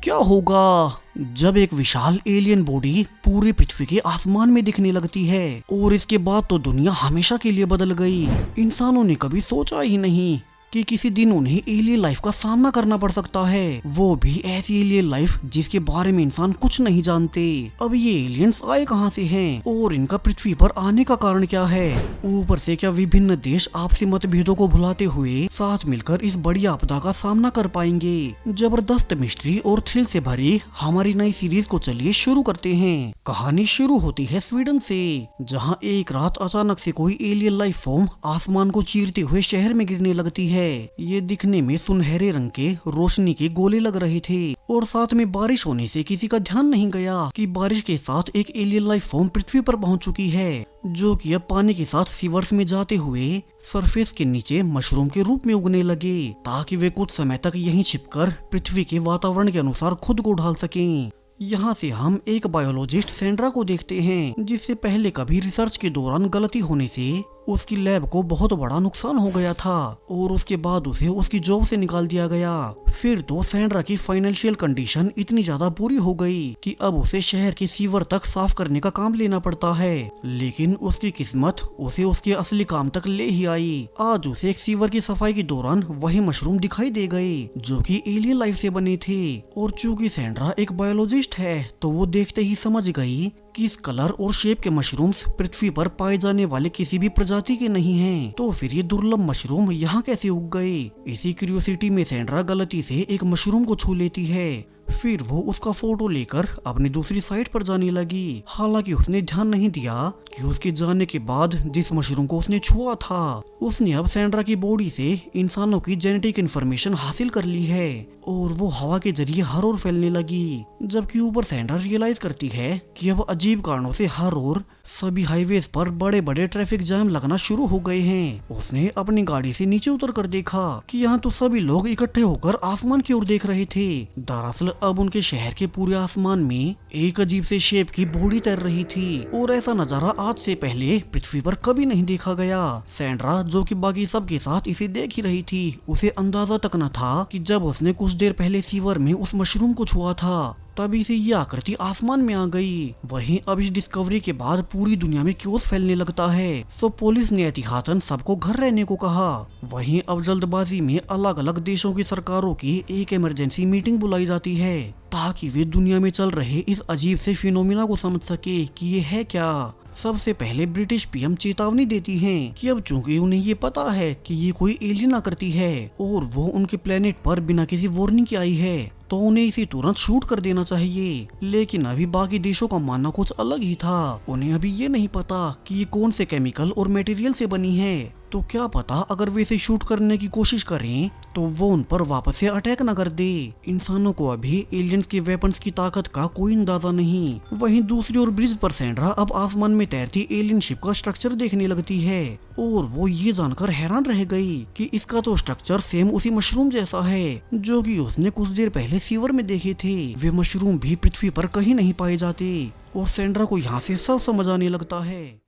क्या होगा जब एक विशाल एलियन बॉडी पूरी पृथ्वी के आसमान में दिखने लगती है। और इसके बाद तो दुनिया हमेशा के लिए बदल गई। इंसानों ने कभी सोचा ही नहीं कि किसी दिन उन्हें एलियन लाइफ का सामना करना पड़ सकता है, वो भी ऐसी एलियन लाइफ जिसके बारे में इंसान कुछ नहीं जानते। अब ये एलियंस आए कहां से हैं और इनका पृथ्वी पर आने का कारण क्या है। ऊपर से क्या विभिन्न देश आपसी मतभेदों को भुलाते हुए साथ मिलकर इस बड़ी आपदा का सामना कर पाएंगे। जबरदस्त मिस्ट्री और थ्रिल से भरी हमारी नई सीरीज को चलिए शुरू करते हैं। कहानी शुरू होती है स्वीडन से, जहाँ एक रात अचानक से कोई एलियन लाइफ फॉर्म आसमान को चीरते हुए शहर में गिरने लगती है। ये दिखने में सुनहरे रंग के रोशनी के गोले लग रहे थे और साथ में बारिश होने से किसी का ध्यान नहीं गया कि बारिश के साथ एक एलियन लाइफ फॉर्म पृथ्वी पर पहुंच चुकी है, जो कि अब पानी के साथ सीवर्स में जाते हुए सरफेस के नीचे मशरूम के रूप में उगने लगे, ताकि वे कुछ समय तक यहीं छिपकर पृथ्वी के वातावरण के अनुसार खुद को ढाल सकें। यहाँ से हम एक बायोलॉजिस्ट सैंड्रा को देखते हैं, जिससे पहले कभी रिसर्च के दौरान गलती होने से उसकी लैब को बहुत बड़ा नुकसान हो गया था और उसके बाद उसे उसकी जॉब से निकाल दिया गया। फिर तो सैंड्रा की फाइनेंशियल कंडीशन इतनी ज्यादा बुरी हो गई कि अब उसे शहर के सीवर तक साफ करने का काम लेना पड़ता है। लेकिन उसकी किस्मत उसे उसके असली काम तक ले ही आई। आज उसे एक सीवर की सफाई के दौरान वही मशरूम दिखाई दे गए जो कि एलियन लाइफ से बने थे। और चूंकि सैंड्रा एक बायोलॉजिस्ट है तो वो देखते ही समझ गई कि इस कलर और शेप के मशरूम्स पृथ्वी पर पाए जाने वाले किसी भी प्रजाति के नहीं हैं, तो फिर ये दुर्लभ मशरूम यहाँ कैसे उग गए। इसी क्यूरियोसिटी में सैंड्रा गलती से एक मशरूम को छू लेती है। फिर वो उसका फोटो लेकर अपनी दूसरी साइड पर जाने लगी। हालांकि उसने ध्यान नहीं दिया कि उसके जाने के बाद जिस मशरूम को उसने छुआ था उसने अब सैंड्रा की बॉडी से इंसानों की जेनेटिक इंफॉर्मेशन हासिल कर ली है और वो हवा के जरिए हर ओर फैलने लगी। जबकि ऊपर सैंड्रा रियलाइज करती है कि अब अजीब कारणों से हर ओर सभी हाईवेज पर बड़े बड़े ट्रैफिक जाम लगना शुरू हो गए हैं। उसने अपनी गाड़ी से नीचे उतर कर देखा कि यहाँ तो सभी लोग इकट्ठे होकर आसमान की ओर देख रहे थे। दरअसल अब उनके शहर के पूरे आसमान में एक अजीब से शेप की बॉडी तैर रही थी और ऐसा नजारा आज से पहले पृथ्वी पर कभी नहीं देखा गया। सैंड्रा, जो कि बाकी सबके साथ इसे देख ही रही थी, उसे अंदाजा तक न था कि जब उसने कुछ देर पहले सीवर में उस मशरूम को छुआ था तभी से ये आकृति आसमान में आ गई। वहीं अब इस डिस्कवरी के बाद पूरी दुनिया में क्योस फैलने लगता है, तो पुलिस ने एहतियातन सबको घर रहने को कहा। वहीं अब जल्दबाजी में अलग अलग देशों की सरकारों की एक इमरजेंसी मीटिंग बुलाई जाती है ताकि वे दुनिया में चल रहे इस अजीब से फिनोमिना को समझ सके कि ये है क्या। सबसे पहले ब्रिटिश पीएम चेतावनी देती हैं कि अब चूंकि उन्हें ये पता है कि ये कोई एलियन आकृति है और वो उनके प्लेनेट पर बिना किसी वार्निंग के आई है, तो उन्हें इसे तुरंत शूट कर देना चाहिए। लेकिन अभी बाकी देशों का मानना कुछ अलग ही था। उन्हें अभी ये नहीं पता कि ये कौन से केमिकल और मटेरियल से बनी है, तो क्या पता अगर वे इसे शूट करने की कोशिश करें तो वो उन पर वापस से अटैक न कर दे। इंसानों को अभी एलियंस के वेपन्स की ताकत का कोई अंदाजा नहीं। वहीं दूसरी ओर ब्रिज पर सैंड्रा अब आसमान में तैरती एलियन शिप का स्ट्रक्चर देखने लगती है और वो ये जानकर हैरान रह गई कि इसका तो स्ट्रक्चर सेम उसी मशरूम जैसा है जो कि उसने कुछ देर पहले सीवर में देखे थे। वे मशरूम भी पृथ्वी पर कहीं नहीं पाए जाते और सैंड्रा को यहाँ से सब समझ आने लगता है,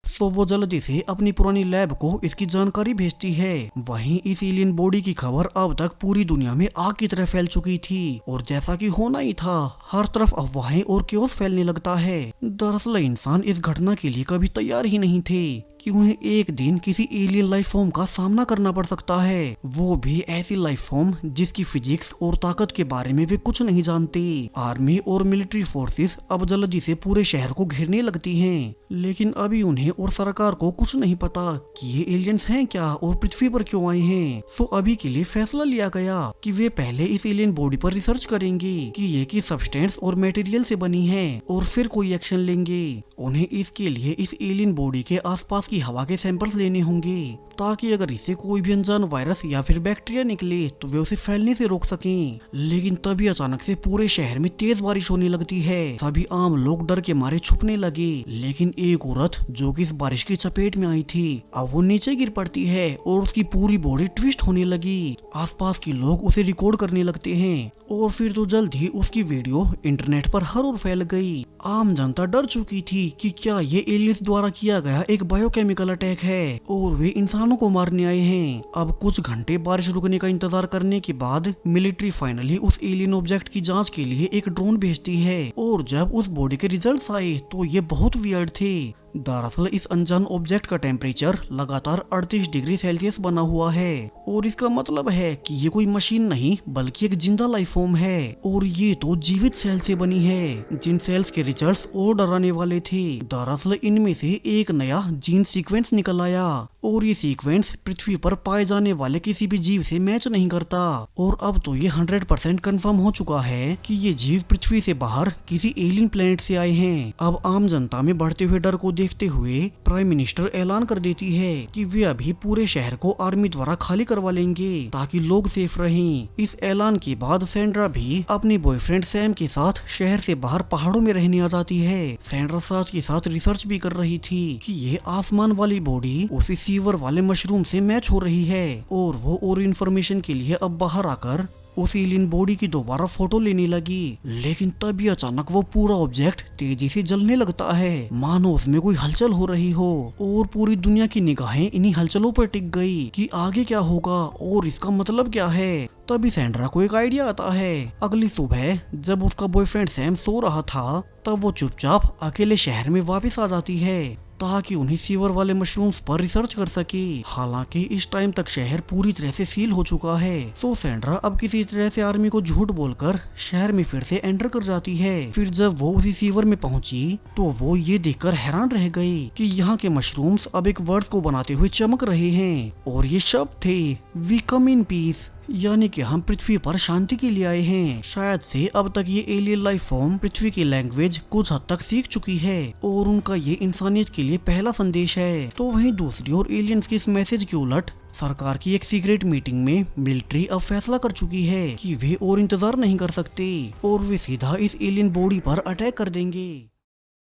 तो वो जल्दी से अपनी पुरानी लैब को इसकी जानकारी भेजती है। वहीं इस एलियन बॉडी की खबर अब तक पूरी दुनिया में आग की तरह फैल चुकी थी और जैसा कि होना ही था, हर तरफ अफवाहें और क्योस फैलने लगता है। दरअसल इंसान इस घटना के लिए कभी तैयार ही नहीं थे कि उन्हें एक दिन किसी एलियन लाइफ फॉर्म का सामना करना पड़ सकता है, वो भी ऐसी लाइफ फॉर्म जिसकी फिजिक्स और ताकत के बारे में वे कुछ नहीं जानते। आर्मी और मिलिट्री फोर्सेस अब जल्दी से पूरे शहर को घेरने लगती हैं, लेकिन अभी उन्हें और सरकार को कुछ नहीं पता कि ये एलियंस हैं क्या और पृथ्वी पर क्यों आए हैं। सो अभी के लिए फैसला लिया गया कि वे पहले इस एलियन बॉडी पर रिसर्च करेंगे कि ये किस सब्सटेंस और मटेरियल से बनी है और फिर कोई एक्शन लेंगे। उन्हें इसके लिए इस एलियन बॉडी के आसपास की हवा के सैंपल्स लेने होंगे ताकि अगर इससे कोई भी अनजान वायरस या फिर बैक्टीरिया निकले तो वे उसे फैलने से रोक सकें। लेकिन तभी अचानक से पूरे शहर में तेज बारिश होने लगती है। सभी आम लोग डर के मारे छुपने लगे, लेकिन एक औरत जो कि इस बारिश की चपेट में आई थी अब वो नीचे गिर पड़ती है और उसकी पूरी बॉडी ट्विस्ट होने लगी। आसपास के लोग उसे रिकॉर्ड करने लगते हैं और फिर तो जल्द ही उसकी वीडियो इंटरनेट पर हर ओर फैल गई। आम जनता डर चुकी थी कि क्या ये एलियंस द्वारा किया गया एक बायोकेमिकल अटैक है और वे इंसान इंसानों को मारने आए हैं। अब कुछ घंटे बारिश रुकने का इंतजार करने के बाद मिलिट्री फाइनली उस एलियन ऑब्जेक्ट की जांच के लिए एक ड्रोन भेजती है और जब उस बॉडी के रिजल्ट्स आए तो ये बहुत वियर्ड थे। दरअसल इस अनजान ऑब्जेक्ट का टेम्परेचर लगातार 38 डिग्री सेल्सियस बना हुआ है और इसका मतलब है कि ये कोई मशीन नहीं बल्कि एक जिंदा लाइफ फॉर्म है और ये तो जीवित सेल से बनी है, जिन सेल्स के रिजल्ट्स और डराने वाले थे। दरअसल इनमें से एक नया जीन सीक्वेंस निकल आया और ये सीक्वेंस पृथ्वी पर पाए जाने वाले किसी भी जीव से मैच नहीं करता और अब तो ये 100% कंफर्म हो चुका है कि ये जीव पृथ्वी से बाहर किसी एलियन प्लेनेट से आए हैं। अब आम जनता में बढ़ते हुए डर को देखते हुए प्राइम मिनिस्टर ऐलान कर देती है कि वे अभी पूरे शहर को आर्मी द्वारा खाली करवा लेंगे ताकि लोग सेफ रहें। इस ऐलान के बाद सैंड्रा भी अपने बॉयफ्रेंड सैम के साथ शहर से बाहर पहाड़ों में रहने आ जाती है। सैंड्रा साथ के साथ रिसर्च भी कर रही थी कि ये आसमान वाली बॉडी उसी सीवर वाले मशरूम से मैच हो रही है और वो और इन्फॉर्मेशन के लिए अब बाहर आकर उस एलियन बॉडी की दोबारा फोटो लेने लगी। लेकिन तभी अचानक वो पूरा ऑब्जेक्ट तेजी से जलने लगता है, मानो उसमें कोई हलचल हो रही हो और पूरी दुनिया की निगाहें इन्हीं हलचलों पर टिक गई कि आगे क्या होगा और इसका मतलब क्या है। तभी सैंड्रा को एक आइडिया आता है। अगली सुबह जब उसका बॉयफ्रेंड सैम सो रहा था तब वो चुपचाप अकेले शहर में वापस आ जाती है ताकि उन्हें सीवर वाले मशरूम्स पर रिसर्च कर सके। हालांकि इस टाइम तक शहर पूरी तरह से सील हो चुका है, तो सैंड्रा अब किसी तरह से आर्मी को झूठ बोलकर शहर में फिर से एंटर कर जाती है। फिर जब वो उसी सीवर में पहुंची तो वो ये देखकर हैरान रह गई कि यहाँ के मशरूम्स अब एक वर्ड्स को बनाते हुए चमक रहे हैं और ये शब्द थे वी कम इन पीस, यानी कि हम पृथ्वी पर शांति के लिए आए हैं। शायद से अब तक ये एलियन लाइफ फॉर्म पृथ्वी की लैंग्वेज कुछ हद तक सीख चुकी है और उनका ये इंसानियत के लिए पहला संदेश है। तो वहीं दूसरी ओर एलियंस के इस मैसेज के उलट सरकार की एक सीक्रेट मीटिंग में मिलिट्री अब फैसला कर चुकी है कि वे और इंतजार नहीं कर सकते और वे सीधा इस एलियन बॉडी पर अटैक कर देंगे।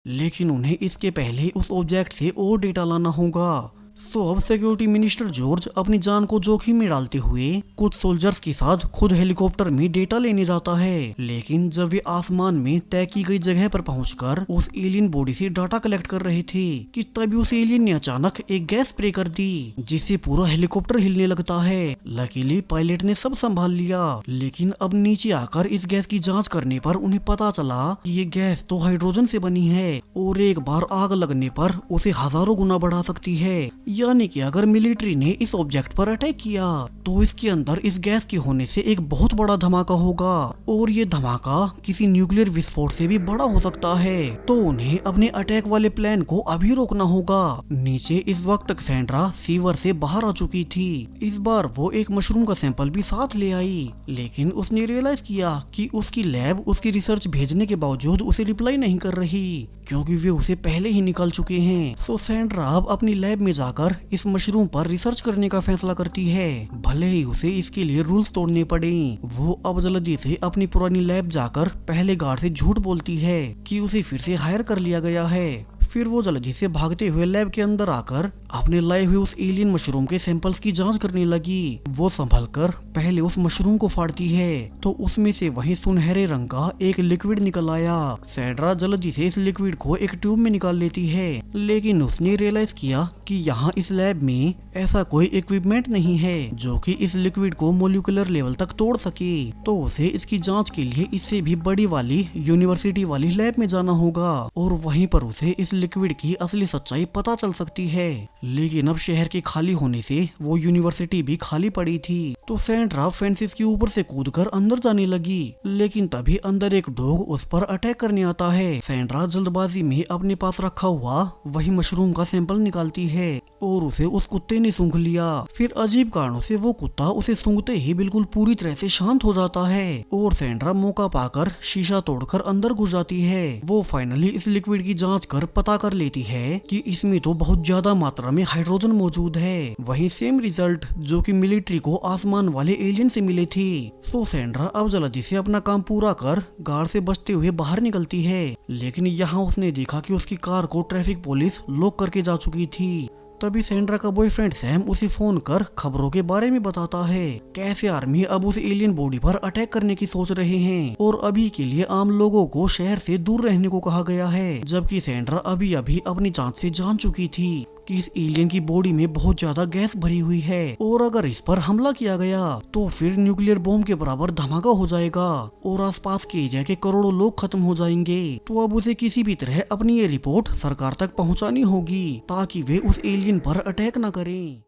लेकिन उन्हें इसके पहले उस ऑब्जेक्ट से और डेटा लाना होगा। तो अब सिक्योरिटी मिनिस्टर जॉर्ज अपनी जान को जोखिम में डालते हुए कुछ सोल्जर्स के साथ खुद हेलीकॉप्टर में डेटा लेने जाता है। लेकिन जब वे आसमान में तय की गई जगह पर पहुंचकर उस एलियन बॉडी से डाटा कलेक्ट कर रहे थे कि तभी उस एलियन ने अचानक एक गैस स्प्रे कर दी जिससे पूरा हेलीकॉप्टर हिलने लगता है। लकीली पायलट ने सब संभाल लिया, लेकिन अब नीचे आकर इस गैस की जाँच करने पर उन्हें पता चला कि ये गैस तो हाइड्रोजन से बनी है और एक बार आग लगने पर उसे हजारों गुना बढ़ा सकती है। यानी कि अगर मिलिट्री ने इस ऑब्जेक्ट पर अटैक किया तो इसके अंदर इस गैस के होने से एक बहुत बड़ा धमाका होगा और ये धमाका किसी न्यूक्लियर विस्फोट से भी बड़ा हो सकता है। तो उन्हें अपने अटैक वाले प्लान को अभी रोकना होगा। नीचे इस वक्त तक सैंड्रा सीवर से बाहर आ चुकी थी। इस बार वो एक मशरूम का सैंपल भी साथ ले आई, लेकिन उसने रियलाइज किया कि उसकी लैब उसकी रिसर्च भेजने के बावजूद उसे रिप्लाई नहीं कर रही क्योंकि वे उसे पहले ही निकाल चुके हैं। सो सैंड्रा अब अपनी लैब में जाकर इस मशरूम पर रिसर्च करने का फैसला करती है, भले ही उसे इसके लिए रूल्स तोड़ने पड़े। वो अब जल्दी से अपनी पुरानी लैब जाकर पहले गार्ड से झूठ बोलती है कि उसे फिर से हायर कर लिया गया है। फिर वो जल्दी से भागते हुए लैब के अंदर आकर अपने लाए हुए उस एलियन मशरूम के सैंपल्स की जांच करने लगी। वो संभलकर पहले उस मशरूम को फाड़ती है तो उसमें से वही सुनहरे रंग का एक लिक्विड निकल आया। सैंड्रा जल्दी से इस लिक्विड को एक ट्यूब में निकाल लेती है, लेकिन उसने रियलाइज किया कि यहाँ इस लैब में ऐसा कोई इक्विपमेंट नहीं है जो कि इस लिक्विड को मोलिकुलर लेवल तक तोड़ सके। तो उसे इसकी जांच के लिए इससे भी बड़ी वाली यूनिवर्सिटी वाली लैब में जाना होगा और वहीं पर उसे इस लिक्विड की असली सच्चाई पता चल सकती है। लेकिन अब शहर के खाली होने से वो यूनिवर्सिटी भी खाली पड़ी थी। तो सैंड्रा फेंसेस के ऊपर से कूदकर अंदर जाने लगी, लेकिन तभी अंदर एक डॉग उस पर अटैक करने आता है। सैंड्रा जल्दबाजी में अपने पास रखा हुआ वही मशरूम का सैंपल निकालती है और उसे उस कुत्ते ने सूंघ लिया। फिर अजीब कारणों से वो कुत्ता उसे सूंघते ही बिल्कुल पूरी तरह से शांत हो जाता है और सैंड्रा मौका पाकर शीशा तोड़कर अंदर घुस जाती है। वो फाइनली इस लिक्विड की जांच कर पता कर लेती है कि इसमें तो बहुत ज्यादा मात्रा में हाइड्रोजन मौजूद है, वही सेम रिजल्ट जो कि मिलिट्री को आसमान वाले एलियन से मिले थे। सो सैंड्रा अब जल्दी से अपना काम पूरा कर गार्ड से बचते हुए बाहर निकलती है, लेकिन यहाँ उसने देखा कि उसकी कार को ट्रैफिक पुलिस लॉक करके जा चुकी थी। तभी सैंड्रा का बॉयफ्रेंड सैम उसे फोन कर खबरों के बारे में बताता है, कैसे आर्मी अब उस एलियन बॉडी पर अटैक करने की सोच रहे हैं और अभी के लिए आम लोगों को शहर से दूर रहने को कहा गया है। जबकि सैंड्रा अभी अभी अपनी जांच से जान चुकी थी कि इस एलियन की बॉडी में बहुत ज्यादा गैस भरी हुई है और अगर इस पर हमला किया गया तो फिर न्यूक्लियर बॉम्ब के बराबर धमाका हो जाएगा और आसपास के एरिया के करोड़ों लोग खत्म हो जाएंगे। तो अब उसे किसी भी तरह अपनी ये रिपोर्ट सरकार तक पहुंचानी होगी ताकि वे उस एलियन पर अटैक न करें।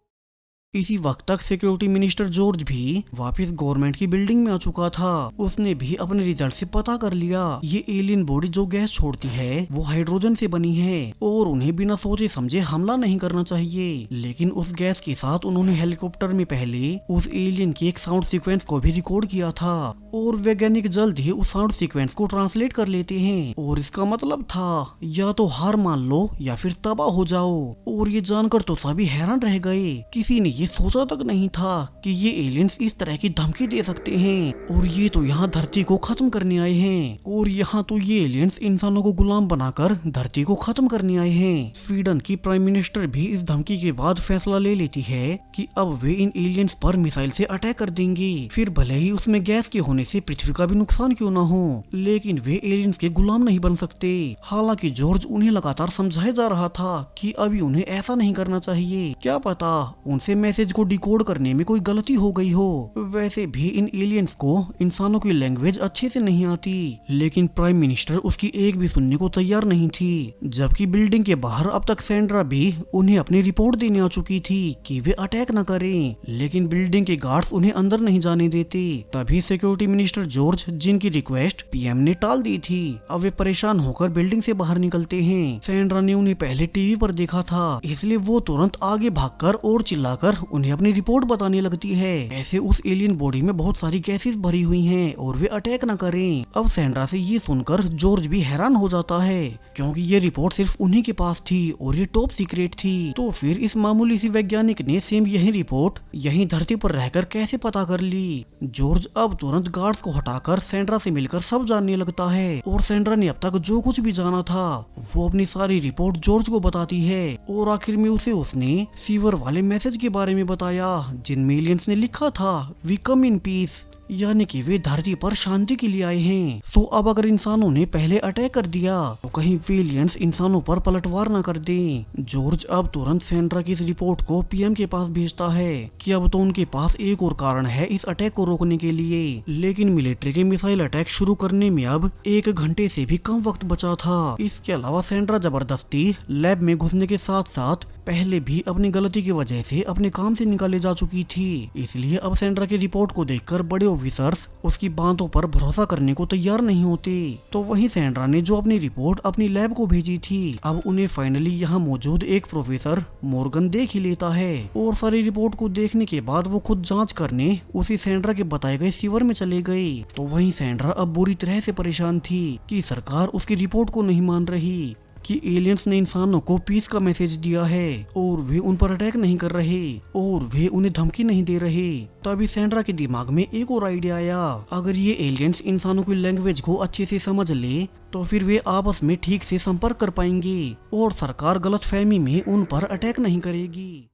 इसी वक्त तक सिक्योरिटी मिनिस्टर जॉर्ज भी वापस गवर्नमेंट की बिल्डिंग में आ चुका था। उसने भी अपने रिजल्ट से पता कर लिया ये एलियन बॉडी जो गैस छोड़ती है वो हाइड्रोजन से बनी है और उन्हें बिना सोचे समझे हमला नहीं करना चाहिए। लेकिन उस गैस के साथ उन्होंने हेलीकॉप्टर में पहले उस एलियन के एक साउंड सीक्वेंस को भी रिकॉर्ड किया था और वैज्ञानिक जल्द ही उस साउंड सीक्वेंस को ट्रांसलेट कर लेते हैं और इसका मतलब था या तो हार मान लो या फिर तबाह हो जाओ। और ये जानकर तो सभी हैरान रह गए। किसी ने ये सोचा तक नहीं था कि ये एलियंस इस तरह की धमकी दे सकते हैं और ये तो यहाँ धरती को खत्म करने आए हैं और यहाँ तो ये एलियंस इंसानों को गुलाम बनाकर धरती को खत्म करने आए हैं। स्वीडन की प्राइम मिनिस्टर भी इस धमकी के बाद फैसला ले लेती है कि अब वे इन एलियंस पर मिसाइल से अटैक कर देंगे, फिर भले ही उसमें गैस के होने से पृथ्वी का भी नुकसान क्यों न हो, लेकिन वे एलियंस के गुलाम नहीं बन सकते। हालांकि जॉर्ज उन्हें लगातार समझाया जा रहा था कि अभी उन्हें ऐसा नहीं करना चाहिए, क्या पता उनसे मैसेज को डिकोड करने में कोई गलती हो गई हो। वैसे भी इन एलियंस को इंसानों की लैंग्वेज अच्छे से नहीं आती, लेकिन प्राइम मिनिस्टर उसकी एक भी सुनने को तैयार नहीं थी। जबकि बिल्डिंग के बाहर अब तक सैंड्रा भी उन्हें अपनी रिपोर्ट देने आ चुकी थी कि वे अटैक न करें, लेकिन बिल्डिंग के गार्ड्स उन्हें अंदर नहीं जाने देते। तभी सिक्योरिटी मिनिस्टर जॉर्ज, जिनकी रिक्वेस्ट पीएम ने टाल दी थी, अब वे परेशान होकर बिल्डिंग से बाहर निकलते हैं। सैंड्रा ने उन्हें पहले टीवी पर देखा था, इसलिए वो तुरंत आगे भागकर और चिल्लाकर उन्हें अपनी रिपोर्ट बताने लगती है। ऐसे उस एलियन बॉडी में बहुत सारी गैसेस भरी हुई हैं और वे अटैक न करें। अब सैंड्रा से ये सुनकर जॉर्ज भी हैरान हो जाता है क्योंकि ये रिपोर्ट सिर्फ उन्हीं के पास थी और ये टॉप सीक्रेट थी। तो फिर इस मामूली सी वैज्ञानिक ने सेम यही रिपोर्ट यहीं धरती पर रहकर कैसे पता कर ली। जॉर्ज अब तुरंत गार्ड्स को हटाकर सैंड्रा से मिलकर सब जानने लगता है और सैंड्रा ने अब तक जो कुछ भी जाना था वो अपनी सारी रिपोर्ट जॉर्ज को बताती है और आखिर में उसने सीवर वाले मैसेज के बारे में बताया जिनमें एलियंस ने लिखा था वी कम इन पीस, यानी कि वे धरती पर शांति के लिए आए हैं। सो अब अगर इंसानों ने पहले अटैक कर दिया तो कहीं वे एलियंस इंसानों पर पलटवार न कर दें। जॉर्ज अब तुरंत सैंड्रा की इस रिपोर्ट को पीएम के पास भेजता है कि अब तो उनके पास एक और कारण है इस अटैक को रोकने के लिए, लेकिन मिलिट्री के मिसाइल अटैक शुरू करने में अब 1 घंटे से भी कम वक्त बचा था। इसके अलावा सैंड्रा जबरदस्ती लैब में घुसने के साथ साथ पहले भी अपनी गलती की वजह से अपने काम से निकाले जा चुकी थी, इसलिए अब सैंड्रा की रिपोर्ट को देखकर बड़े ऑफिसर्स उसकी बातों पर भरोसा करने को तैयार नहीं होते। तो वहीं सैंड्रा ने जो अपनी रिपोर्ट अपनी लैब को भेजी थी, अब उन्हें फाइनली यहाँ मौजूद एक प्रोफेसर मॉर्गन देख ही लेता है और सारी रिपोर्ट को देखने के बाद वो खुद जांच करने उसी सैंड्रा के बताए गए सीवर में चले गए। तो वहीं सैंड्रा अब बुरी तरह से परेशान थी कि सरकार उसकी रिपोर्ट को नहीं मान रही कि एलियंस ने इंसानों को पीस का मैसेज दिया है और वे उन पर अटैक नहीं कर रहे और वे उन्हें धमकी नहीं दे रहे। तभी सैंड्रा के दिमाग में एक और आइडिया आया, अगर ये एलियंस इंसानों की लैंग्वेज को अच्छे से समझ ले तो फिर वे आपस में ठीक से संपर्क कर पाएंगे और सरकार गलतफहमी में उन पर अटैक नहीं करेगी।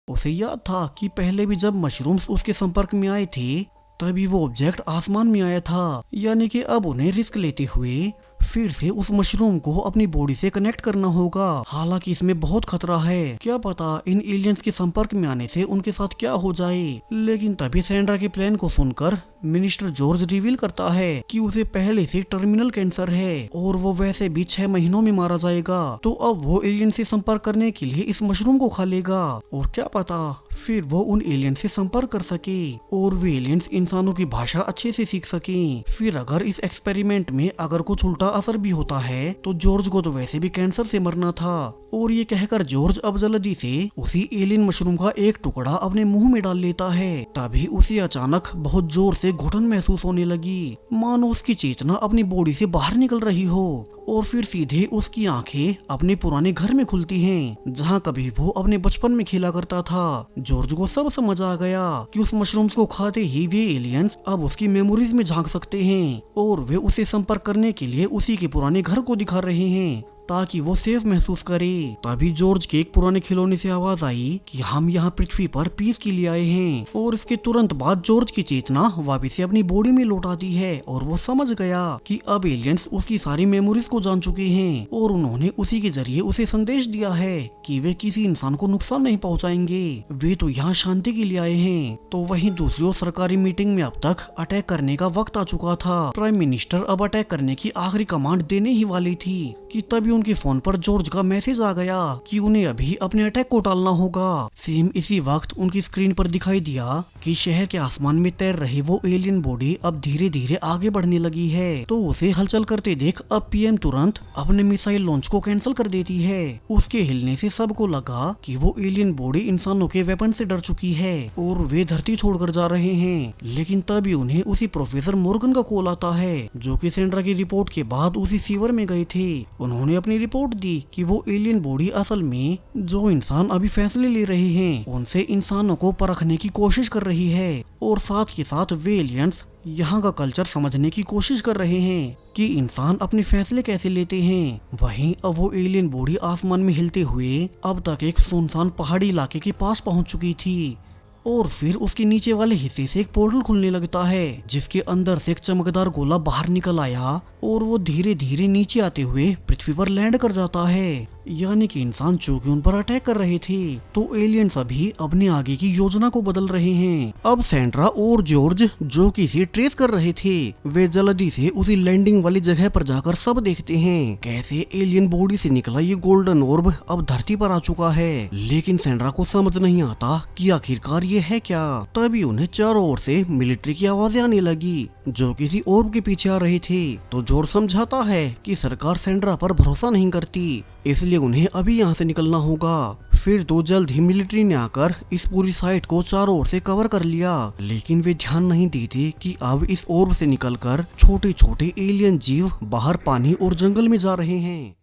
उसे याद था कि पहले भी जब मशरूम्स उसके संपर्क में आए थे तभी वो ऑब्जेक्ट आसमान में आया था, यानी कि अब उन्हें रिस्क लेते हुए फिर से उस मशरूम को अपनी बॉडी से कनेक्ट करना होगा। हालांकि इसमें बहुत खतरा है, क्या पता इन एलियंस के संपर्क में आने से उनके साथ क्या हो जाए। लेकिन तभी सैंड्रा के प्लान को सुनकर मिनिस्टर जॉर्ज रिवील करता है कि उसे पहले से टर्मिनल कैंसर है और वो वैसे भी 6 महीनों में मारा जाएगा। तो अब वो एलियन से संपर्क करने के लिए इस मशरूम को खा लेगा और क्या पता फिर वो उन एलियन से संपर्क कर सके और वे एलियंस इंसानों की भाषा अच्छे से सीख सकें। फिर अगर इस एक्सपेरिमेंट में अगर कुछ उल्टा असर भी होता है तो जॉर्ज को तो वैसे भी कैंसर से मरना था। और ये कहकर जॉर्ज अब जल्दी से उसी एलियन मशरूम का एक टुकड़ा अपने मुंह में डाल लेता है। तभी उसे अचानक बहुत जोर से घुटन महसूस होने लगी, मानो उसकी चेतना अपनी बॉडी से बाहर निकल रही हो और फिर सीधे उसकी आंखें अपने पुराने घर में खुलती हैं जहां कभी वो अपने बचपन में खेला करता था। जॉर्ज को सब समझ आ गया कि उस मशरूम्स को खाते ही वे एलियंस अब उसकी मेमोरीज में झांक सकते हैं और वे उसे संपर्क करने के लिए उसी के पुराने घर को दिखा रहे हैं। ताकि वो सेफ महसूस करे। तभी जॉर्ज के एक पुराने खिलौने से आवाज आई कि हम यहाँ पृथ्वी पर पीस के लिए आए हैं। और इसके तुरंत बाद जॉर्ज की चेतना वापस से अपनी बॉडी में लौट आती है और वो समझ गया कि अब एलियंस उसकी सारी मेमोरीज को जान चुके हैं और उन्होंने उसी के जरिए उसे संदेश दिया है कि वे किसी इंसान को नुकसान नहीं पहुंचाएंगे, वे तो यहाँ शांति के लिए आए हैं। तो वहीं दूसरी ओर सरकारी मीटिंग में अब तक अटैक करने का वक्त आ चुका था। प्राइम मिनिस्टर अब अटैक करने की आखिरी कमांड देने ही वाली थी कि तभी उनके फोन पर जॉर्ज का मैसेज आ गया कि उन्हें अभी अपने अटैक को टालना होगा। सेम इसी वक्त उनकी स्क्रीन पर दिखाई दिया कि शहर के आसमान में तैर रही वो एलियन बॉडी अब धीरे धीरे आगे बढ़ने लगी है। तो उसे हलचल करते देख अब पीएम तुरंत अपने मिसाइल लॉन्च को कैंसिल कर देती है। उसके हिलने से सबको लगा कि वो एलियन बॉडी इंसानों के वेपन से डर चुकी है और वे धरती छोड़कर जा रहे हैं। लेकिन तभी उन्हें उसी प्रोफेसर मॉर्गन का कॉल आता है जो कि सेंड्रा की रिपोर्ट के बाद उसी सीवर में गए थे। उन्होंने अपनी रिपोर्ट दी कि वो एलियन बॉडी असल में जो इंसान अभी फैसले ले रहे हैं उनसे इंसानों को परखने की कोशिश कर रही है और साथ ही साथ वे एलियंस यहाँ का कल्चर समझने की कोशिश कर रहे हैं कि इंसान अपने फैसले कैसे लेते हैं। वहीं अब वो एलियन बॉडी आसमान में हिलते हुए अब तक एक सुनसान पहाड़ी इलाके के पास पहुंच चुकी थी और फिर उसके नीचे वाले हिस्से से एक पोर्टल खुलने लगता है जिसके अंदर से एक चमकदार गोला बाहर निकल आया और वो धीरे धीरे नीचे आते हुए पृथ्वी पर लैंड कर जाता है। यानी कि इंसान चूंकि उन पर अटैक कर रहे थे तो एलियंस अभी अपने आगे की योजना को बदल रहे हैं। अब सेंड्रा और जॉर्ज जो कि इसे ट्रेस कर रहे थे वे जल्दी से उसी लैंडिंग वाली जगह पर जाकर सब देखते हैं कैसे एलियन बॉडी से निकला ये गोल्डन ऑर्ब अब धरती पर आ चुका है। लेकिन सेंड्रा को समझ नहीं आता कि आखिरकार ये है क्या। तभी उन्हें चारों ओर से मिलिट्री की आवाजें आने लगी जो किसी ऑर्ब के पीछे आ रहे थे। तो जॉर्ज समझाता है कि सरकार सेंड्रा पर भरोसा नहीं करती, इसलिए उन्हें अभी यहाँ से निकलना होगा। फिर तो जल्द ही मिलिट्री ने आकर इस पूरी साइट को चारों ओर से कवर कर लिया। लेकिन वे ध्यान नहीं देते कि अब इस ऑर्ब से निकलकर छोटे छोटे एलियन जीव बाहर पानी और जंगल में जा रहे हैं।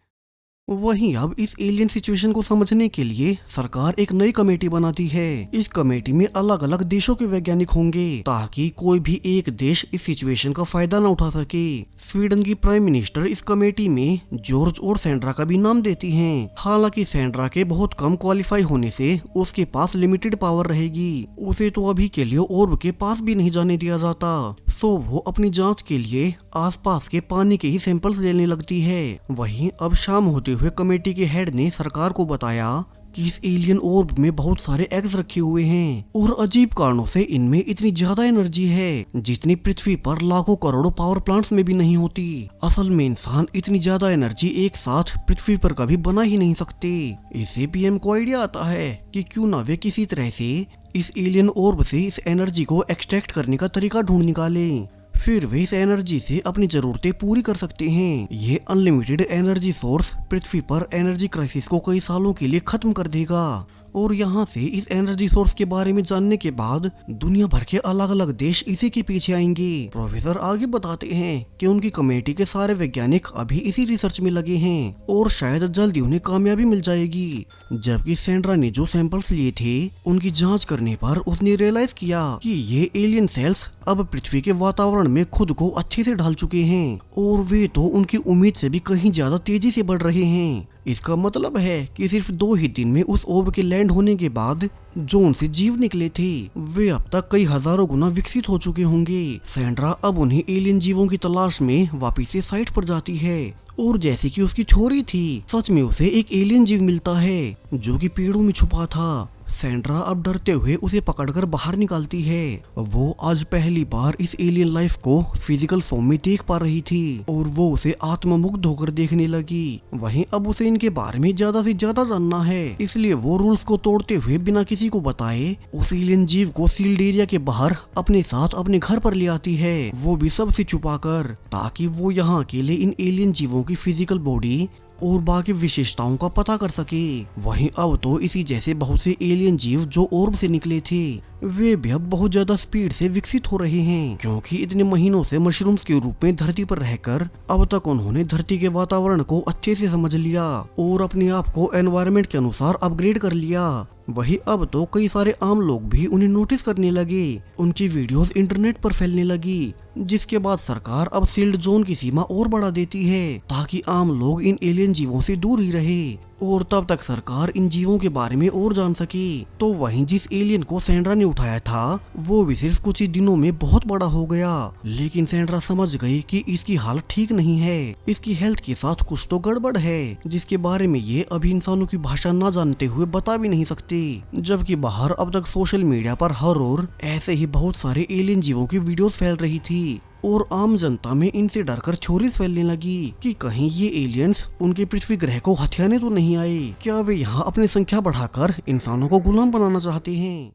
वहीं अब इस एलियन सिचुएशन को समझने के लिए सरकार एक नई कमेटी बनाती है। इस कमेटी में अलग अलग देशों के वैज्ञानिक होंगे ताकि कोई भी एक देश इस सिचुएशन का फायदा न उठा सके। स्वीडन की प्राइम मिनिस्टर इस कमेटी में जॉर्ज और सेंड्रा का भी नाम देती हैं। हालांकि सेंड्रा के बहुत कम क्वालिफाई होने से उसके पास लिमिटेड पावर रहेगी, उसे तो अभी के लिए ऑर्ब के पास भी नहीं जाने दिया जाता। सो वो अपनी जांच के लिए आसपास के पानी के ही सैंपल्स लेने लगती है। वहीं अब शाम होते हुए कमेटी के हेड ने सरकार को बताया कि इस एलियन ऑर्ब में बहुत सारे एग्स रखे हुए हैं और अजीब कारणों से इनमें इतनी ज्यादा एनर्जी है जितनी पृथ्वी पर लाखों करोड़ों पावर प्लांट्स में भी नहीं होती। असल में इंसान इतनी ज्यादा एनर्जी एक साथ पृथ्वी पर कभी बना ही नहीं सकते। इससे पीएम को आइडिया आता है कि क्यों ना वे किसी तरह से इस एलियन ऑर्ब से इस एनर्जी को एक्सट्रैक्ट करने का तरीका ढूंढ निकालें। फिर वे इस एनर्जी से अपनी जरूरतें पूरी कर सकते हैं। ये अनलिमिटेड एनर्जी सोर्स पृथ्वी पर एनर्जी क्राइसिस को कई सालों के लिए खत्म कर देगा। और यहाँ से इस एनर्जी सोर्स के बारे में जानने के बाद दुनिया भर के अलग अलग देश इसी के पीछे आएंगे। प्रोफेसर आगे बताते हैं कि उनकी कमेटी के सारे वैज्ञानिक अभी इसी रिसर्च में लगे हैं और शायद जल्दी उन्हें कामयाबी मिल जाएगी। जबकि सेंड्रा ने जो सैंपल्स लिए थे उनकी जांच करने पर उसने रियलाइज किया कि ये एलियन सेल्स अब पृथ्वी के वातावरण में खुद को अच्छे से ढाल चुके हैं और वे तो उनकी उम्मीद से भी कहीं ज्यादा तेजी से बढ़ रहे हैं। इसका मतलब है कि सिर्फ 2 ही दिन में उस ऑर्ब के लैंड होने के बाद जो उनसे जीव निकले थे वे अब तक कई हजारों गुना विकसित हो चुके होंगे। सेंड्रा अब उन्हें एलियन जीवों की तलाश में वापस से साइट पर जाती है और जैसे कि उसकी छोरी थी सच में उसे एक एलियन जीव मिलता है जो कि पेड़ों में छुपा था। सेंड्रा अब डरते हुए उसे पकड़कर बाहर निकालती है। वो आज पहली बार इस एलियन लाइफ को फिजिकल फॉर्म में देख पा रही थी और वो उसे आत्ममुग्ध होकर देखने लगी। वहीं अब उसे इनके बारे में ज्यादा से ज्यादा जानना है, इसलिए वो रूल्स को तोड़ते हुए बिना किसी को बताए उस एलियन जीव को सील्ड एरिया के बाहर अपने साथ अपने घर पर ले आती है, वो भी सबसे छुपाकर, ताकि वो यहाँ अकेले इन एलियन जीवों की फिजिकल बॉडी और बाकी विशेषताओं का पता कर सके। वहीं अब तो इसी जैसे बहुत से एलियन जीव जो ऑर्ब से निकले थे वे भी अब बहुत ज्यादा स्पीड से विकसित हो रहे हैं, क्योंकि इतने महीनों से मशरूम्स के रूप में धरती पर रहकर अब तक उन्होंने धरती के वातावरण को अच्छे से समझ लिया और अपने आप को एनवायरनमेंट के अनुसार अपग्रेड कर लिया। वही अब तो कई सारे आम लोग भी उन्हें नोटिस करने लगे, उनकी वीडियोस इंटरनेट पर फैलने लगी जिसके बाद सरकार अब सील्ड जोन की सीमा और बढ़ा देती है ताकि आम लोग इन एलियन जीवों से दूर ही रहे और तब तक सरकार इन जीवों के बारे में और जान सके। तो वहीं जिस एलियन को सैंड्रा ने उठाया था वो भी सिर्फ कुछ ही दिनों में बहुत बड़ा हो गया, लेकिन सैंड्रा समझ गई कि इसकी हालत ठीक नहीं है, इसकी हेल्थ के साथ कुछ तो गड़बड़ है जिसके बारे में ये अभी इंसानों की भाषा न जानते हुए बता भी नहीं सकती। जबकि बाहर अब तक सोशल मीडिया पर हर रोज ऐसे ही बहुत सारे एलियन जीवों की वीडियोस फैल रही थी और आम जनता में इनसे डरकर थ्योरीज फैलने लगी कि कहीं ये एलियंस उनके पृथ्वी ग्रह को हथियाने तो नहीं आए, क्या वे यहाँ अपनी संख्या बढ़ाकर इंसानों को गुलाम बनाना चाहते हैं।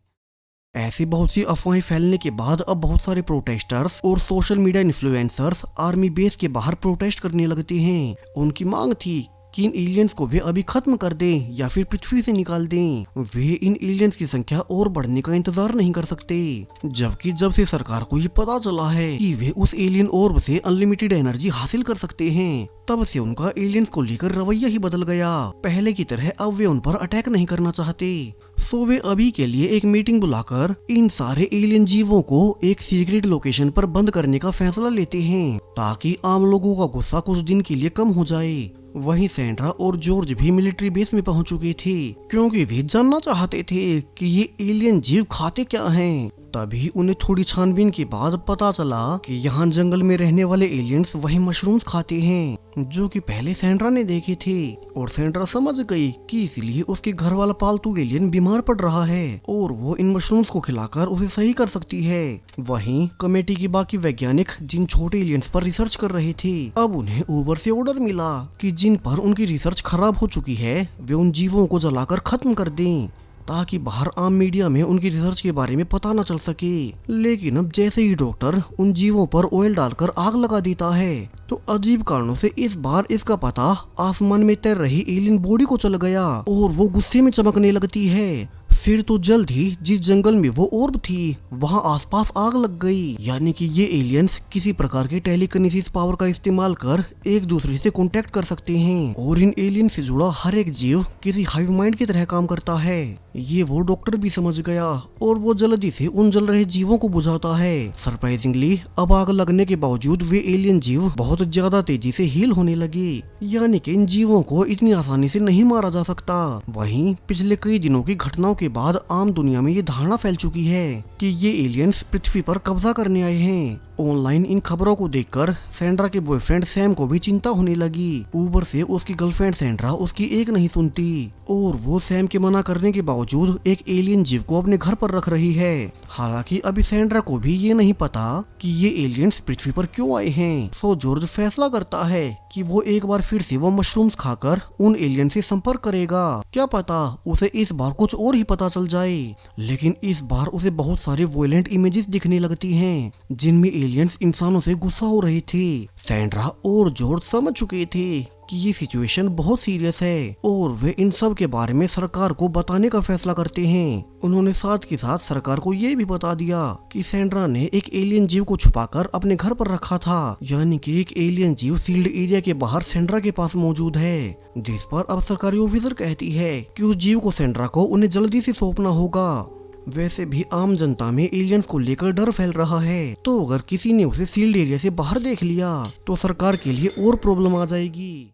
ऐसी बहुत सी अफवाहें फैलने के बाद अब बहुत सारे प्रोटेस्टर्स और social media influencers army base के बाहर प्रोटेस्ट करने लगते हैं। उनकी मांग थी कि इन एलियंस को वे अभी खत्म कर दें या फिर पृथ्वी से निकाल दें। वे इन एलियंस की संख्या और बढ़ने का इंतजार नहीं कर सकते, जबकि जब से सरकार को ये पता चला है कि वे उस एलियन ऑर्ब से अनलिमिटेड एनर्जी हासिल कर सकते हैं, तब से उनका एलियंस को लेकर रवैया ही बदल गया। पहले की तरह अब वे उन पर अटैक नहीं करना चाहते। सो वे अभी के लिए एक मीटिंग बुलाकर इन सारे एलियन जीवों को एक सीक्रेट लोकेशन पर बंद करने का फैसला लेते हैं ताकि आम लोगों का गुस्सा कुछ दिन के लिए कम हो जाए। वहीं सैंड्रा और जॉर्ज भी मिलिट्री बेस में पहुंच चुके थे क्योंकि वे जानना चाहते थे कि ये एलियन जीव खाते क्या हैं। तभी उन्हें थोड़ी छानबीन के बाद पता चला कि यहाँ जंगल में रहने वाले एलियंस वही मशरूम्स खाते हैं जो कि पहले सैंड्रा ने देखे थे और सैंड्रा समझ गई कि इसलिए उसके घर वाला पालतू एलियन बीमार पड़ रहा है और वो इन मशरूम्स को खिलाकर उसे सही कर सकती है। वहीं कमेटी की बाकी वैज्ञानिक जिन छोटे एलियंस पर रिसर्च कर रहे थे अब उन्हें ऊपर से ऑर्डर मिला कि जिन पर उनकी रिसर्च खराब हो चुकी है वे उन जीवों को जलाकर खत्म कर दें ताकि बाहर आम मीडिया में उनकी रिसर्च के बारे में पता न चल सके। लेकिन अब जैसे ही डॉक्टर उन जीवों पर ऑयल डालकर आग लगा देता है तो अजीब कारणों से इस बार इसका पता आसमान में तैर रही एलियन बॉडी को चल गया और वो गुस्से में चमकने लगती है। फिर तो जल्द ही जिस जंगल में वो ऑर्ब थी वहाँ आसपास आग लग गई, यानी कि ये एलियंस किसी प्रकार की टेलीकिनेसिस पावर का इस्तेमाल कर एक दूसरे से कांटेक्ट कर सकते हैं और इन एलियन से जुड़ा हर एक जीव किसी हाइव माइंड की तरह काम करता है। ये वो डॉक्टर भी समझ गया और वो जल्दी से उन जल रहे जीवों को बुझाता है। सरप्राइजिंगली अब आग लगने के बावजूद वे एलियन जीव बहुत ज्यादा तेजी से हील होने लगे, यानी कि इन जीवों को इतनी आसानी से नहीं मारा जा सकता। वहीं पिछले कई दिनों की घटनाओं के बाद आम दुनिया में ये धारणा फैल चुकी है कि ये एलियंस पृथ्वी पर कब्जा करने आए हैं। ऑनलाइन इन खबरों को देखकर सैंड्रा के बॉयफ्रेंड सैम को भी चिंता होने लगी। ऊपर से उसकी गर्लफ्रेंड सैंड्रा उसकी एक नहीं सुनती और वो सैम के मना करने के बावजूद एक एलियन जीव को अपने घर पर रख रही है। हालांकि अभी सैंड्रा को भी ये नहीं पता कि ये एलियंस पृथ्वी पर क्यों आए हैं। सो जॉर्ज फैसला करता है कि वो एक बार फिर से वो मशरूम्स खाकर उन एलियन से संपर्क करेगा। क्या पता उसे इस बार कुछ और ही पता चल जाए। लेकिन इस बार उसे बहुत सारे वॉयलेंट इमेजेस दिखने लगती हैं जिनमें एलियंस इंसानों से गुस्सा हो रहे थे। सैंड्रा और जॉर्ज समझ चुके थे कि ये सिचुएशन बहुत सीरियस है और वे इन सब के बारे में सरकार को बताने का फैसला करते हैं। उन्होंने साथ के साथ सरकार को ये भी बता दिया कि सैंड्रा ने एक एलियन जीव को छुपाकर अपने घर पर रखा था, यानी कि एक एलियन जीव सील्ड एरिया के बाहर सैंड्रा के पास मौजूद है, जिस पर अब सरकारी ऑफिसर कहती है कि उस जीव को सैंड्रा को उन्हें जल्दी से सौंपना होगा। वैसे भी आम जनता में एलियंस को लेकर डर फैल रहा है, तो अगर किसी ने उसे सील्ड एरिया से बाहर देख लिया तो सरकार के लिए और प्रॉब्लम आ जाएगी।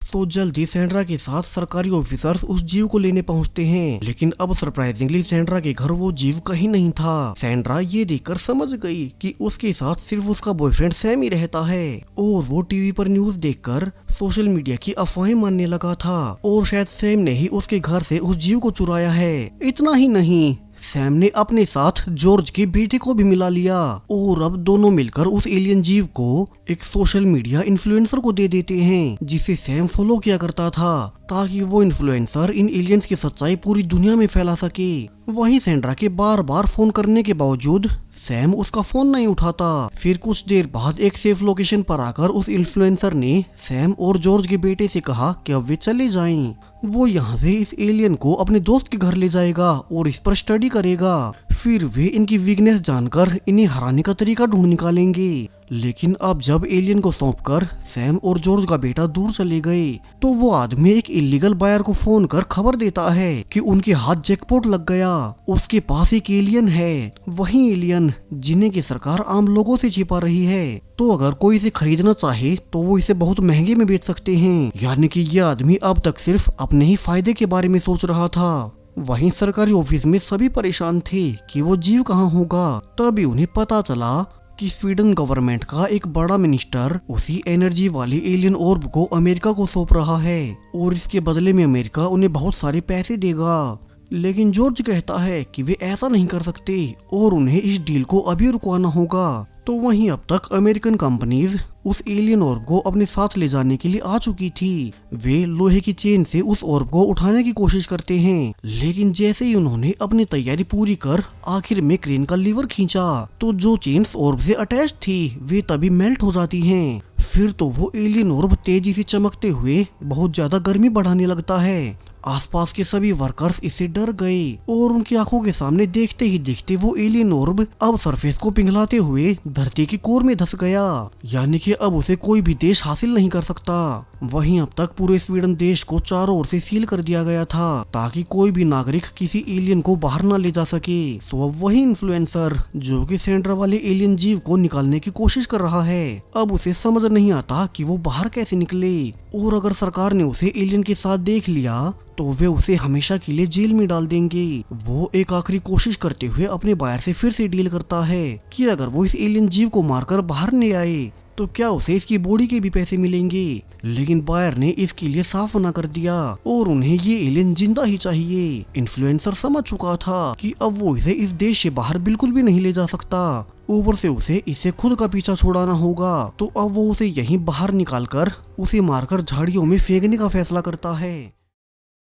तो जल्दी सैंड्रा के साथ सरकारी ऑफिसर्स उस जीव को लेने पहुंचते हैं, लेकिन अब सरप्राइजिंगली सैंड्रा के घर वो जीव कहीं नहीं था। सैंड्रा ये देखकर समझ गई कि उसके साथ सिर्फ उसका बॉयफ्रेंड सैम ही रहता है और वो टीवी पर न्यूज देखकर सोशल मीडिया की अफवाहें मानने लगा था और शायद सैम ने ही उसके घर से उस जीव को चुराया है। इतना ही नहीं, सैम ने अपने साथ जॉर्ज के बेटे को भी मिला लिया और अब दोनों मिलकर उस एलियन जीव को एक सोशल मीडिया इन्फ्लुएंसर को दे देते हैं जिसे सैम फॉलो किया करता था ताकि वो इन्फ्लुएंसर इन एलियंस की सच्चाई पूरी दुनिया में फैला सके। वहीं सैंड्रा के बार बार फोन करने के बावजूद सैम उसका फोन नहीं उठाता। फिर कुछ देर बाद एक सेफ लोकेशन पर आकर उस इन्फ्लुएंसर ने सैम और जॉर्ज के बेटे से कहा कि अब वे चले जाएं। वो यहाँ से इस एलियन को अपने दोस्त के घर ले जाएगा और इस पर स्टडी करेगा। फिर वे इनकी वीकनेस जानकर इन्हें हराने का तरीका ढूंढ निकालेंगे। लेकिन अब जब एलियन को सौंपकर सैम और जॉर्ज का बेटा दूर चले गए तो वो आदमी एक इलीगल बायर को फोन कर खबर देता है कि उनके हाथ जैकपॉट लग गया, उसके पास एक एलियन है, वही एलियन जिन्हें की सरकार आम लोगों से छिपा रही है। तो अगर कोई इसे खरीदना चाहे तो वो इसे बहुत महंगे में बेच सकते हैं। यानी कि ये आदमी अब तक सिर्फ अपने ही फायदे के बारे में सोच रहा था। वहीं सरकारी ऑफिस में सभी परेशान थे कि वो जीव कहाँ होगा। तभी उन्हें पता चला कि स्वीडन गवर्नमेंट का एक बड़ा मिनिस्टर उसी एनर्जी वाली एलियन ऑर्ब को अमेरिका को सौंप रहा है और इसके बदले में अमेरिका उन्हें बहुत सारे पैसे देगा। लेकिन जॉर्ज कहता है कि वे ऐसा नहीं कर सकते और उन्हें इस डील को अभी रुकवाना होगा। तो वहीं अब तक अमेरिकन कंपनीज उस एलियन ऑर्ब को अपने साथ ले जाने के लिए आ चुकी थी। वे लोहे की चेन से उस ऑर्ब को उठाने की कोशिश करते हैं, लेकिन जैसे ही उन्होंने अपनी तैयारी पूरी कर आखिर में क्रेन का लीवर खींचा तो जो चेन्स ऑर्ब से अटैच थी वे तभी मेल्ट हो जाती हैं। फिर तो वो एलियन ऑर्ब तेजी से चमकते हुए बहुत ज्यादा गर्मी बढ़ाने लगता है। आसपास के सभी वर्कर्स इससे डर गए और उनकी आंखों के सामने देखते ही देखते वो एलियन ऑर्ब अब सरफेस को पिघलाते हुए धरती की कोर में धंस गया। यानी कि अब उसे कोई भी देश हासिल नहीं कर सकता। वहीं अब तक पूरे स्वीडन देश को चारों ओर से सील कर दिया गया था ताकि कोई भी नागरिक किसी एलियन को बाहर न ले जा सके। तो अब वही इन्फ्लुएंसर जो कि सेंड्रा वाले एलियन जीव को निकालने की कोशिश कर रहा है, अब उसे समझ नहीं आता कि वो बाहर कैसे निकले। और अगर सरकार ने उसे एलियन के साथ देख लिया तो वे उसे हमेशा के लिए जेल में डाल देंगे। वो एक आखिरी कोशिश करते हुए अपने बायर से फिर से डील करता है कि अगर वो इस एलियन जीव को मारकर बाहर ले आए तो क्या उसे इसकी बॉडी के भी पैसे मिलेंगे। लेकिन बायर ने इसके लिए साफ मना कर दिया और उन्हें ये एलियन जिंदा ही चाहिए। इन्फ्लुएंसर समझ चुका था कि अब वो इसे इस देश से बाहर बिल्कुल भी नहीं ले जा सकता। ऊपर से उसे इससे खुद का पीछा छुड़ाना होगा। तो अब वो उसे यहीं बाहर निकालकर उसे मारकर झाड़ियों में फेंकने का फैसला करता है।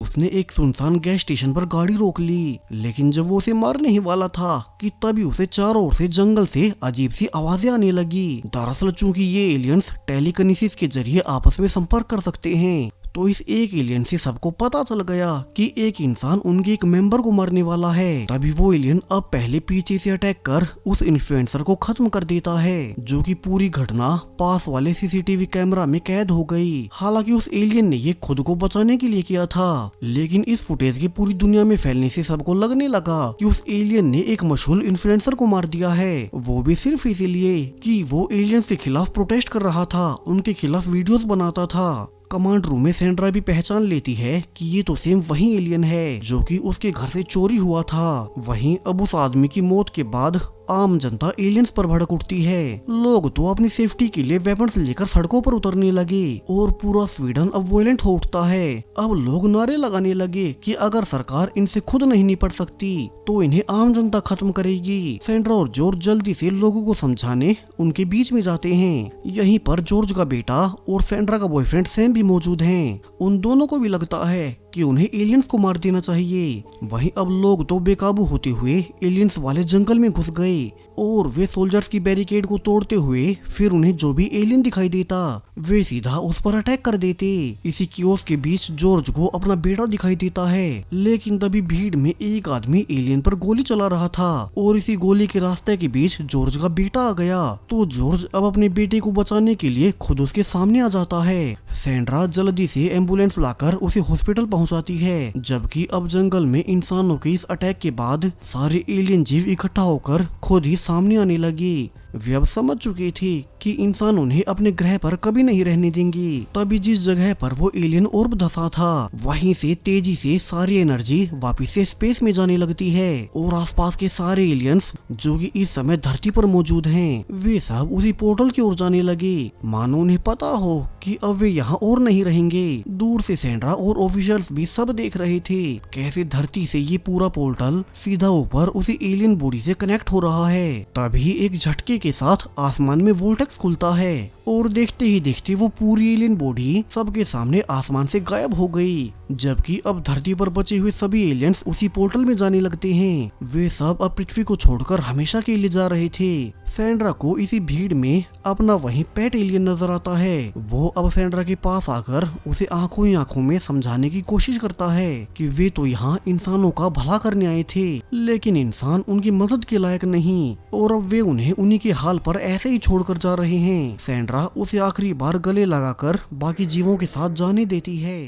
उसने एक सुनसान गैस स्टेशन पर गाड़ी रोक ली, लेकिन जब वो उसे मारने ही वाला था कि तभी उसे चारों ओर से जंगल से अजीब सी आवाजें आने लगी। दरअसल चूंकि ये एलियंस टेलीकिनेसिस के जरिए आपस में संपर्क कर सकते हैं, तो इस एक एलियन से सबको पता चल गया कि एक इंसान उनके एक मेंबर को मारने वाला है। तभी वो एलियन अब पहले पीछे से अटैक कर उस इन्फ्लुएंसर को खत्म कर देता है, जो कि पूरी घटना पास वाले सीसीटीवी कैमरा में कैद हो गई। हालांकि उस एलियन ने ये खुद को बचाने के लिए किया था, लेकिन इस फुटेज के पूरी दुनिया में फैलने से सबको लगने लगा कि उस एलियन ने एक मशहूर इन्फ्लुएंसर को मार दिया है, वो भी सिर्फ इसीलिए कि वो एलियंस के खिलाफ प्रोटेस्ट कर रहा था, उनके खिलाफ वीडियोस बनाता था। कमांड रूम में सेंड्रा भी पहचान लेती है कि ये तो सेम वही एलियन है जो कि उसके घर से चोरी हुआ था। वहीं अब उस आदमी की मौत के बाद आम जनता एलियंस पर भड़क उठती है। लोग तो अपनी सेफ्टी के लिए वेपन्स लेकर सड़कों पर उतरने लगे और पूरा स्वीडन अब वायलेंट हो उठता है। अब लोग नारे लगाने लगे कि अगर सरकार इनसे खुद नहीं निपट सकती तो इन्हें आम जनता खत्म करेगी। सेंड्रा और जॉर्ज जल्दी से लोगों को समझाने उनके बीच में जाते हैं। यहीं पर जॉर्ज का बेटा और सेंड्रा का बॉयफ्रेंड सैम भी मौजूद हैं। उन दोनों को भी लगता है कि उन्हें एलियंस को मार देना चाहिए। वहीं अब लोग तो बेकाबू होते हुए एलियंस वाले जंगल में घुस गए और वे सोल्जर्स की बैरिकेड को तोड़ते हुए फिर उन्हें जो भी एलियन दिखाई देता वे सीधा उस पर अटैक कर देते। इसी कियोस्क के बीच जॉर्ज को अपना बेटा दिखाई देता है, लेकिन तभी भीड़ में एक आदमी एलियन पर गोली चला रहा था और इसी गोली के रास्ते के बीच जॉर्ज का बेटा आ गया। तो जॉर्ज अब अपने बेटे को बचाने के लिए खुद उसके सामने आ जाता है। सेंड्रा जल्दी से एम्बुलेंस लाकर उसे हॉस्पिटल पहुंचाती है, जबकि अब जंगल में इंसानों के इस अटैक के बाद सारे एलियन जीव इकट्ठा होकर खुद ही सामने आने लगी। वे अब समझ चुकी थी कि इंसान उन्हें अपने ग्रह पर कभी नहीं रहने देंगी। तभी जिस जगह पर वो एलियन ऑर्ब धंसा था वहीं से तेजी से सारी एनर्जी वापस से स्पेस में जाने लगती है और आसपास के सारे एलियंस जो कि इस समय धरती पर मौजूद हैं वे सब उसी पोर्टल की ओर जाने लगे, मानो उन्हें पता हो कि अब वे यहाँ और नहीं रहेंगे। दूर से सेंड्रा और ऑफिसर्स भी सब देख रहे थे कैसे धरती से ये पूरा पोर्टल सीधा ऊपर उसी एलियन बॉडी से कनेक्ट हो रहा है। तभी एक झटके के साथ आसमान में वोल्टेक्स खुलता है और देखते ही देखते वो पूरी एलियन बॉडी सबके सामने आसमान से गायब हो गई। जबकि अब धरती पर बचे हुए सभी एलियंस उसी पोर्टल में जाने लगते हैं। वे सब अब पृथ्वी को छोड़कर हमेशा के लिए जा रहे थे। सैंड्रा को इसी भीड़ में अपना वही पेट एलियन नजर आता है। वो अब सैंड्रा के पास आकर उसे आंखों ही आंखों में समझाने की कोशिश करता है कि वे तो यहाँ इंसानों का भला करने आए थे, लेकिन इंसान उनकी मदद के लायक नहीं और अब वे उन्हें उन्हीं के हाल पर ऐसे ही छोड़कर जा रहे हैं। सैंड्रा उसे आखिरी बार गले लगाकर बाकी जीवों के साथ जाने देती है।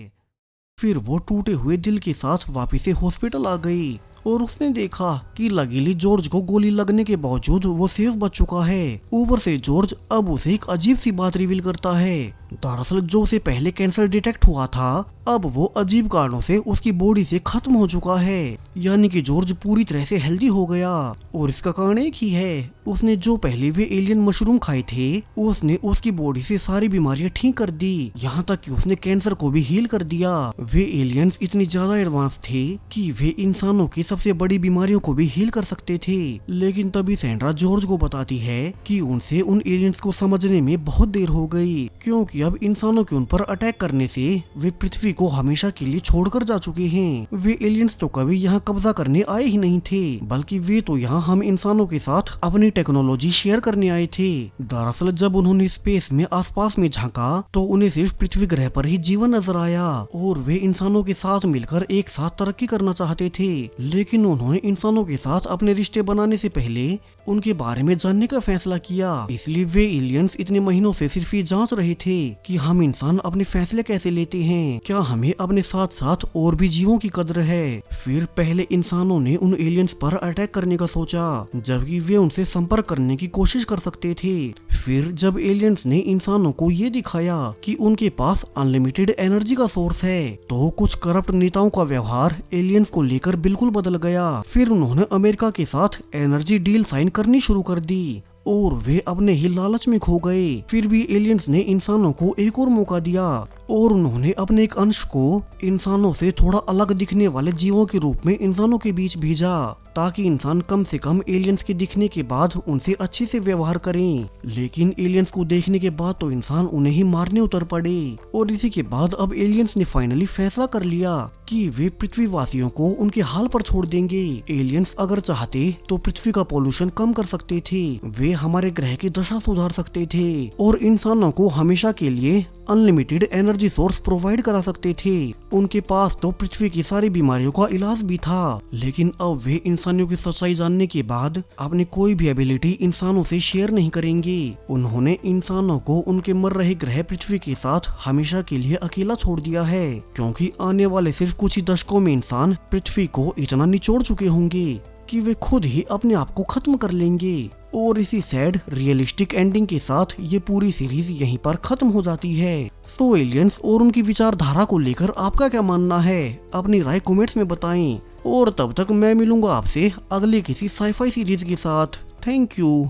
फिर वो टूटे हुए दिल के साथ वापिस से हॉस्पिटल आ गई और उसने देखा कि लगीली जॉर्ज को गोली लगने के बावजूद वो सेफ बच चुका है। ऊपर से जॉर्ज अब उसे एक अजीब सी बात रिवील करता है। दरअसल जो उसे पहले कैंसर डिटेक्ट हुआ था, अब वो अजीब कारणों से उसकी बॉडी से खत्म हो चुका है। यानी कि जॉर्ज पूरी तरह से हेल्दी हो गया और इसका कारण एक ही है, उसने जो पहले वे एलियन मशरूम खाए थे उसने उसकी बॉडी से सारी बीमारियां ठीक कर दी, यहाँ तक कि उसने कैंसर को भी हील कर दिया। वे एलियंस इतनी ज्यादा एडवांस थे कि वे इंसानों की सबसे बड़ी बीमारियों को भी हील कर सकते थे। लेकिन तभी सैंड्रा जॉर्ज को बताती है कि उनसे उन एलियंस को समझने में बहुत देर हो गई, क्योंकि अब इंसानों के उन पर अटैक करने से वे पृथ्वी को हमेशा के लिए छोड़कर जा चुके हैं। वे एलियंस तो कभी यहाँ कब्जा करने आए ही नहीं थे, बल्कि वे तो यहाँ हम इंसानों के साथ अपनी टेक्नोलॉजी शेयर करने आए थे। दरअसल जब उन्होंने स्पेस में आसपास में झांका तो उन्हें सिर्फ पृथ्वी ग्रह पर ही जीवन नजर आया और वे इंसानों के साथ मिलकर एक साथ तरक्की करना चाहते थे। लेकिन उन्होंने इंसानों के साथ अपने रिश्ते बनाने से पहले उनके बारे में जानने का फैसला किया। इसलिए वे एलियंस इतने महीनों से सिर्फ ये जांच रहे थे कि हम इंसान अपने फैसले कैसे लेते हैं, क्या हमें अपने साथ साथ और भी जीवों की कद्र है। फिर पहले इंसानों ने उन एलियंस पर अटैक करने का सोचा, जबकि वे उनसे संपर्क करने की कोशिश कर सकते थे। फिर जब एलियंस ने इंसानों को ये दिखाया कि उनके पास अनलिमिटेड एनर्जी का सोर्स है, तो कुछ करप्ट नेताओं का व्यवहार एलियंस को लेकर बिल्कुल बदल गया। फिर उन्होंने अमेरिका के साथ एनर्जी डील साइन करनी शुरू कर दी और वे अपने ही लालच में खो गए। फिर भी एलियंस ने इंसानों को एक और मौका दिया और उन्होंने अपने एक अंश को इंसानों से थोड़ा अलग दिखने वाले जीवों के रूप में इंसानों के बीच भेजा, ताकि इंसान कम से कम एलियंस के दिखने के बाद उनसे अच्छे से व्यवहार करें। लेकिन एलियंस को देखने के बाद तो इंसान उन्हें ही मारने उतर पड़े और इसी के बाद अब एलियंस ने फाइनली फैसला कर लिया कि वे पृथ्वी वासियों को उनके हाल पर छोड़ देंगे। एलियंस अगर चाहते तो पृथ्वी का पोल्यूशन कम कर सकते थे, वे हमारे ग्रह की दशा सुधार सकते थे और इंसानों को हमेशा के लिए अनलिमिटेड एनर्जी सोर्स प्रोवाइड करा सकते थे। उनके पास तो पृथ्वी की सारी बीमारियों का इलाज भी था। लेकिन अब वे इंसानियों की सच्चाई जानने के बाद अपनी कोई भी एबिलिटी इंसानों से शेयर नहीं करेंगे। उन्होंने इंसानों को उनके मर रहे ग्रह पृथ्वी के साथ हमेशा के लिए अकेला छोड़ दिया है, क्योंकि आने वाले सिर्फ कुछ ही दशकों में इंसान पृथ्वी को इतना निचोड़ चुके होंगे कि वे खुद ही अपने आप को खत्म कर लेंगे। और इसी सैड रियलिस्टिक एंडिंग के साथ ये पूरी सीरीज यहीं पर खत्म हो जाती है। सो एलियंस और उनकी विचारधारा को लेकर आपका क्या मानना है, अपनी राय कमेंट्स में बताएं। और तब तक मैं मिलूंगा आपसे अगले किसी साइफाई सीरीज के साथ। Thank you.